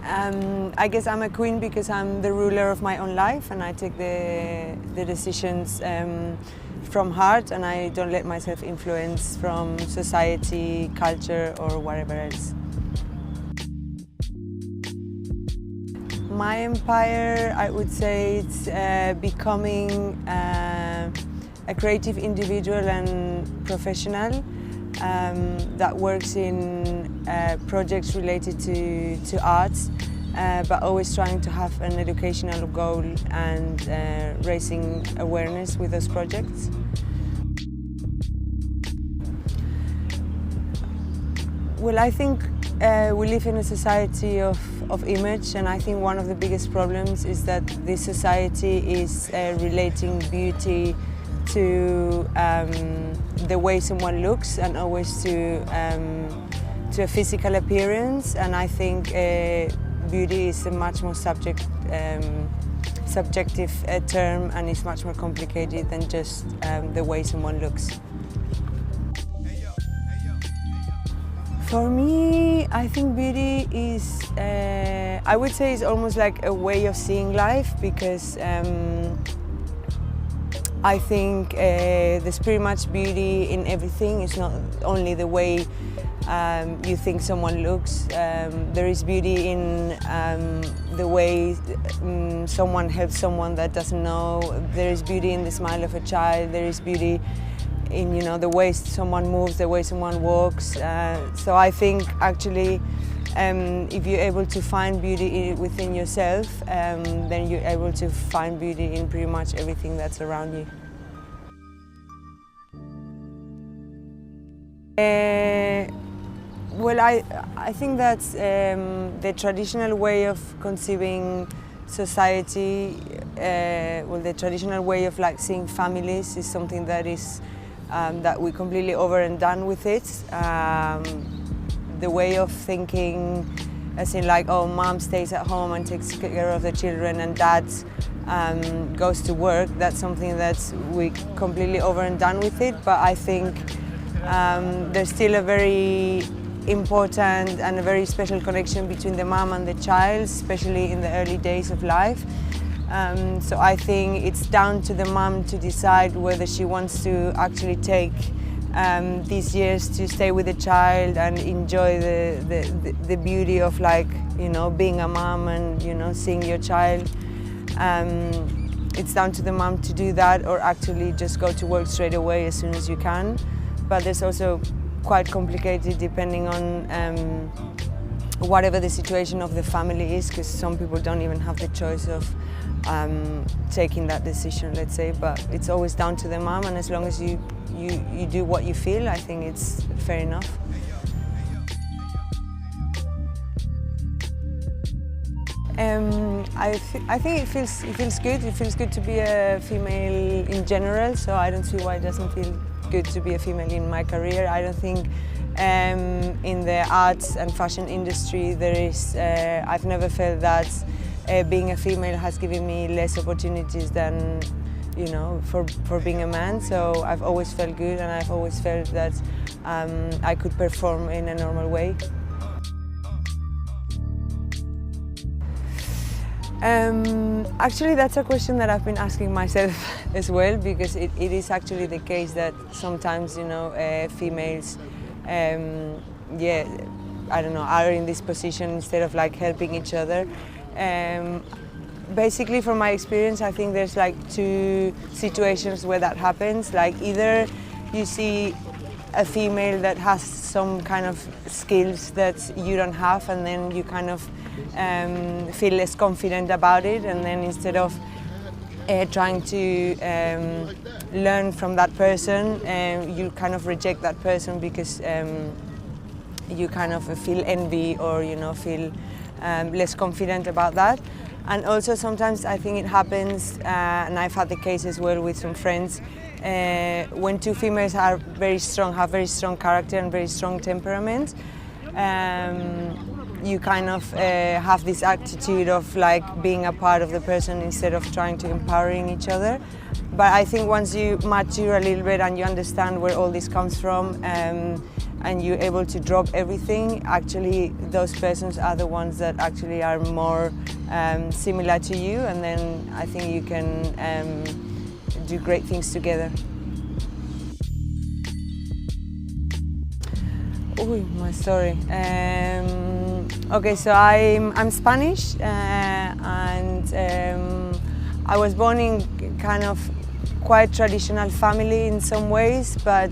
I guess I'm a queen because I'm the ruler of my own life and I take the decisions from heart and I don't let myself influence from society, culture or whatever else. My empire, I would say it's becoming a creative individual and professional that works in projects related to arts, but always trying to have an educational goal and raising awareness with those projects. Well, I think we live in a society of image, and I think one of the biggest problems is that this society is relating beauty to the way someone looks and always to a physical appearance, and I think beauty is a much more subjective term and is much more complicated than just the way someone looks. For me, I think beauty is, I would say it's almost like a way of seeing life, because I think there's pretty much beauty in everything. It's not only the way you think someone looks. There is beauty in the way someone helps someone that doesn't know. There is beauty in the smile of a child. There is beauty in, you know, the way someone moves, the way someone walks. So I think actually if you're able to find beauty within yourself, then you're able to find beauty in pretty much everything that's around you. Well, I think that the traditional way of conceiving society, well, the traditional way of like seeing families is something that is that we're completely over and done with it. The way of thinking, as in like, oh, mom stays at home and takes care of the children and dad goes to work, that's something that's we're completely over and done with it. But I think there's still a very important and a very special connection between the mom and the child, especially in the early days of life. So I think it's down to the mom to decide whether she wants to actually take these years to stay with the child and enjoy the beauty of, like, you know, being a mom and, you know, seeing your child. It's down to the mom to do that, or actually just go to work straight away as soon as you can. But there's also quite complicated depending on whatever the situation of the family is, because some people don't even have the choice of taking that decision, let's say. But it's always down to the mom, and as long as you do what you feel, I think it's fair enough. I think it feels good. It feels good to be a female in general, so I don't see why it doesn't feel good to be a female in my career. I don't think in the arts and fashion industry there is, I've never felt that being a female has given me less opportunities than, you know, for being a man. So I've always felt good, and I've always felt that I could perform in a normal way. Actually, that's a question that I've been asking myself as well, because it is actually the case that sometimes, you know, females, yeah, I don't know, are in this position instead of like helping each other. Basically, from my experience, I think there's like two situations where that happens. Like, either you see a female that has some kind of skills that you don't have, and then you kind of feel less confident about it, and then instead of trying to learn from that person, you kind of reject that person because you kind of feel envy, or, you know, feel less confident about that. And also sometimes I think it happens, and I've had the case as well with some friends, when two females are very strong, have very strong character and very strong temperament, you kind of have this attitude of like being a part of the person instead of trying to empowering each other. But I think once you mature a little bit and you understand where all this comes from, and you're able to drop everything, actually those persons are the ones that actually are more similar to you, and then I think you can do great things together. Oh, my story. Okay, so I'm Spanish, and I was born in kind of quite traditional family in some ways, but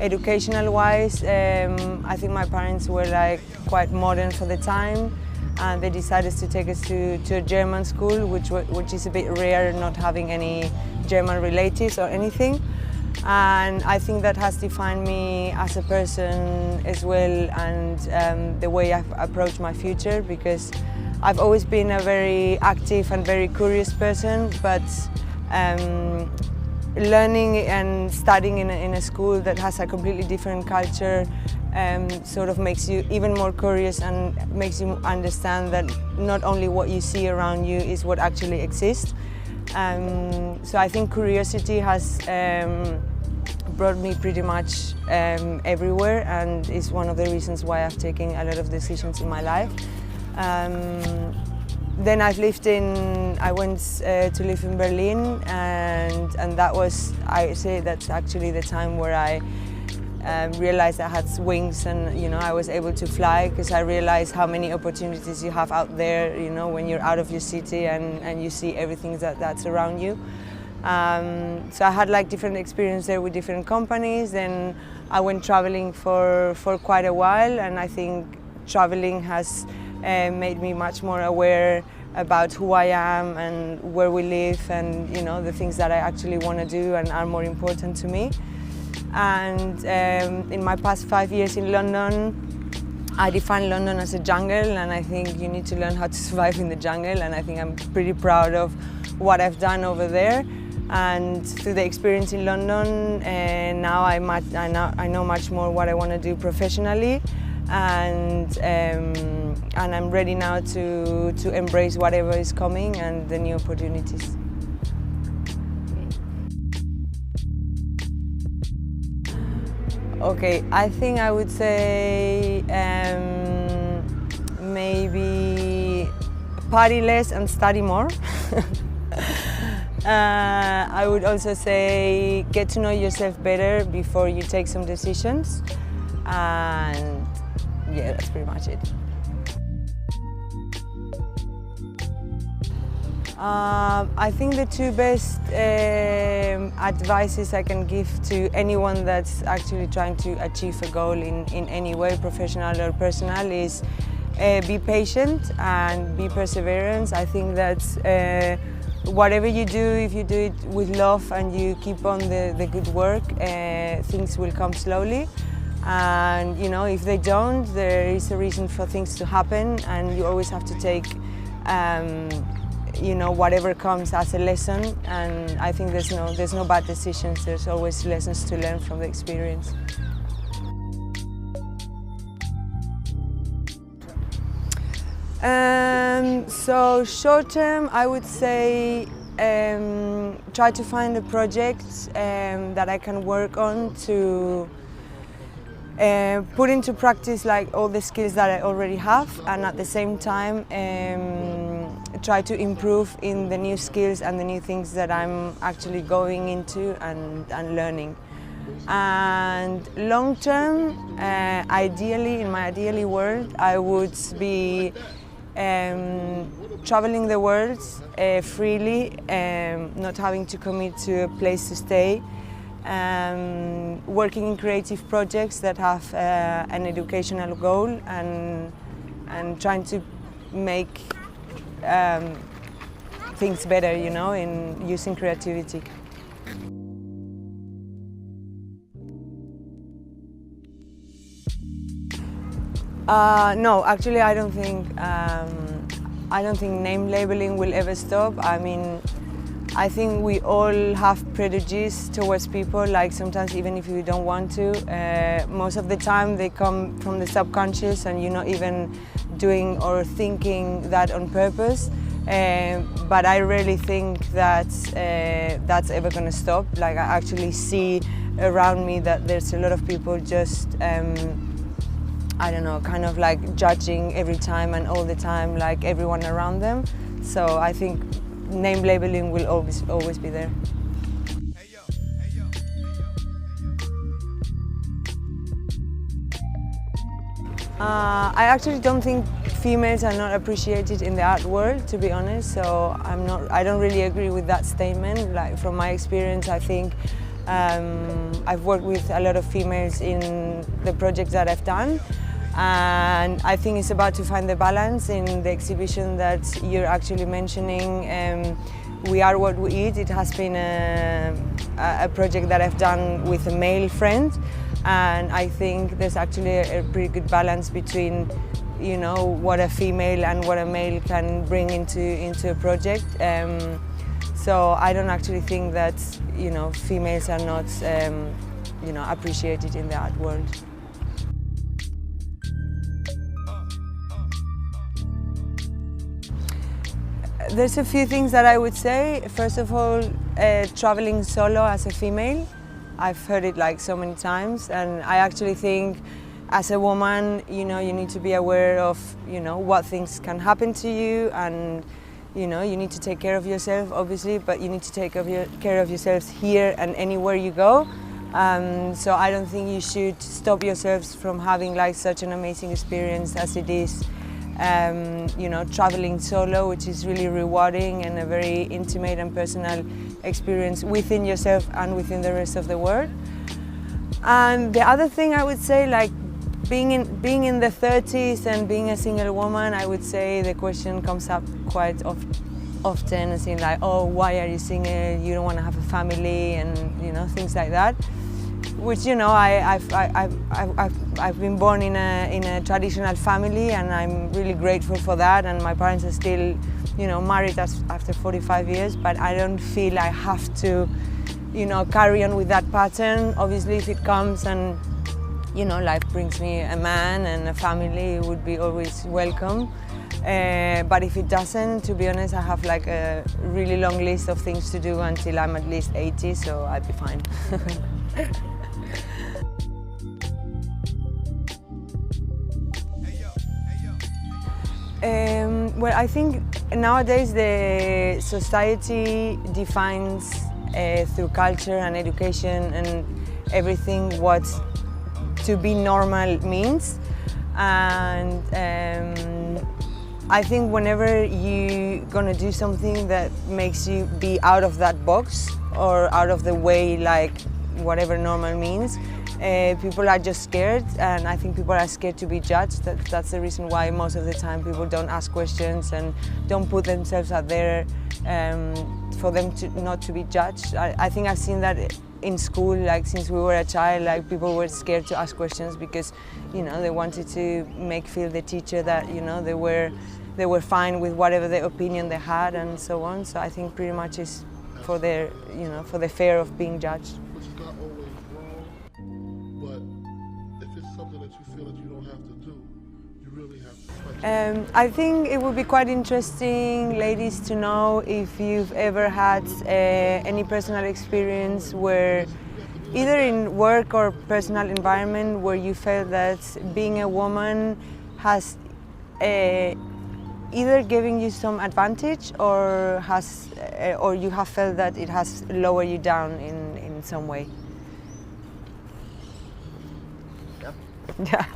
educational-wise, I think my parents were like quite modern for the time, and they decided to take us to a German school, which is a bit rare, not having any German relatives or anything. And I think that has defined me as a person as well, and the way I've approached my future, because I've always been a very active and very curious person, but learning and studying in a school that has a completely different culture sort of makes you even more curious and makes you understand that not only what you see around you is what actually exists. So I think curiosity has brought me pretty much everywhere, and is one of the reasons why I've taken a lot of decisions in my life. Then I went to live in Berlin, and that was, I say that's actually the time where I realized I had wings, and I was able to fly, because I realized how many opportunities you have out there, when you're out of your city and you see everything that's around you. So I had like different experiences there with different companies. Then I went traveling for quite a while, and I think traveling has made me much more aware about who I am and where we live, and the things that I actually want to do and are more important to me. And in my past 5 years in London, I define London as a jungle, and I think you need to learn how to survive in the jungle, and I think I'm pretty proud of what I've done over there. And through the experience in London, now I know much more what I want to do professionally, and I'm ready now to embrace whatever is coming and the new opportunities. Okay, I think I would say maybe party less and study more. I would also say get to know yourself better before you take some decisions, and yeah, that's pretty much it. I think the two best advices I can give to anyone that's actually trying to achieve a goal in any way, professional or personal, is be patient and be perseverant. I think that whatever you do, if you do it with love and you keep on the good work, things will come slowly. And if they don't, there is a reason for things to happen, and you always have to take whatever comes as a lesson. And I think there's no bad decisions. There's always lessons to learn from the experience. So short term, I would say try to find a project that I can work on to put into practice like all the skills that I already have, and at the same time try to improve in the new skills and the new things that I'm actually going into and learning. And long term, ideally, in my ideally world, I would be traveling the world freely, not having to commit to a place to stay, working in creative projects that have an educational goal, and trying to make things better, in using creativity. No, actually, I don't think name labeling will ever stop. I mean, I think we all have prejudice towards people, like sometimes even if you don't want to. Most of the time they come from the subconscious and you're not even doing or thinking that on purpose. But I really think that that's ever going to stop. Like, I actually see around me that there's a lot of people just, I don't know, kind of like judging every time and all the time, like everyone around them. So I think name labeling will always be there. I actually don't think females are not appreciated in the art world, to be honest. So I don't really agree with that statement. Like from my experience, I think I've worked with a lot of females in the projects that I've done, and I think it's about to find the balance in the exhibition that you're actually mentioning. We Are What We Eat. It has been a project that I've done with a male friend, and I think there's actually a pretty good balance between, you know, what a female and what a male can bring into a project. So I don't actually think that, you know, females are not, you know, appreciated in the art world. There's a few things that I would say. First of all, traveling solo as a female. I've heard it like so many times, and I actually think as a woman, you know, you need to be aware of, you know, what things can happen to you, and, you know, you need to take care of yourself, obviously, but you need to take care of yourselves here and anywhere you go. So I don't think you should stop yourselves from having like such an amazing experience as it is, you know, traveling solo, which is really rewarding and a very intimate and personal experience within yourself and within the rest of the world. And the other thing I would say, like being in the 30s and being a single woman, I would say the question comes up quite often, as in like, oh, why are you single? You don't want to have a family, and, you know, things like that. Which, you know, I've been born in a traditional family, and I'm really grateful for that. And my parents are still, you know, married after 45 years. But I don't feel I have to, you know, carry on with that pattern. Obviously, if it comes and, you know, life brings me a man and a family, it would be always welcome. But if it doesn't, to be honest, I have like a really long list of things to do until I'm at least 80, so I'd be fine. Well, I think nowadays the society defines through culture and education and everything what to be normal means. And I think whenever you're gonna do something that makes you be out of that box or out of the way, like whatever normal means, people are just scared, and I think people are scared to be judged. That's the reason why most of the time people don't ask questions and don't put themselves out there for them not to be judged. I think I've seen that in school, like since we were a child, like people were scared to ask questions because, you know, they wanted to feel the teacher that, you know, they were fine with whatever the opinion they had and so on. So I think pretty much is for their, you know, for the fear of being judged. Which is not always wrong, but if it's something that you feel that you don't have to do, you really have to touch it. I think it would be quite interesting, ladies, to know if you've ever had any personal experience where, either in work or personal environment, where you felt that being a woman has either giving you some advantage or you have felt that it has lowered you down in some way. Yeah. Yeah.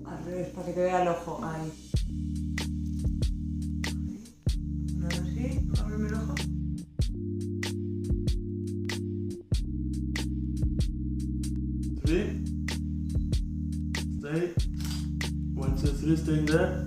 Al revés, para que te vea el ojo. Ahí. No, sí, ábreme el ojo. 3. Stay. 1, 2, 3, staying there.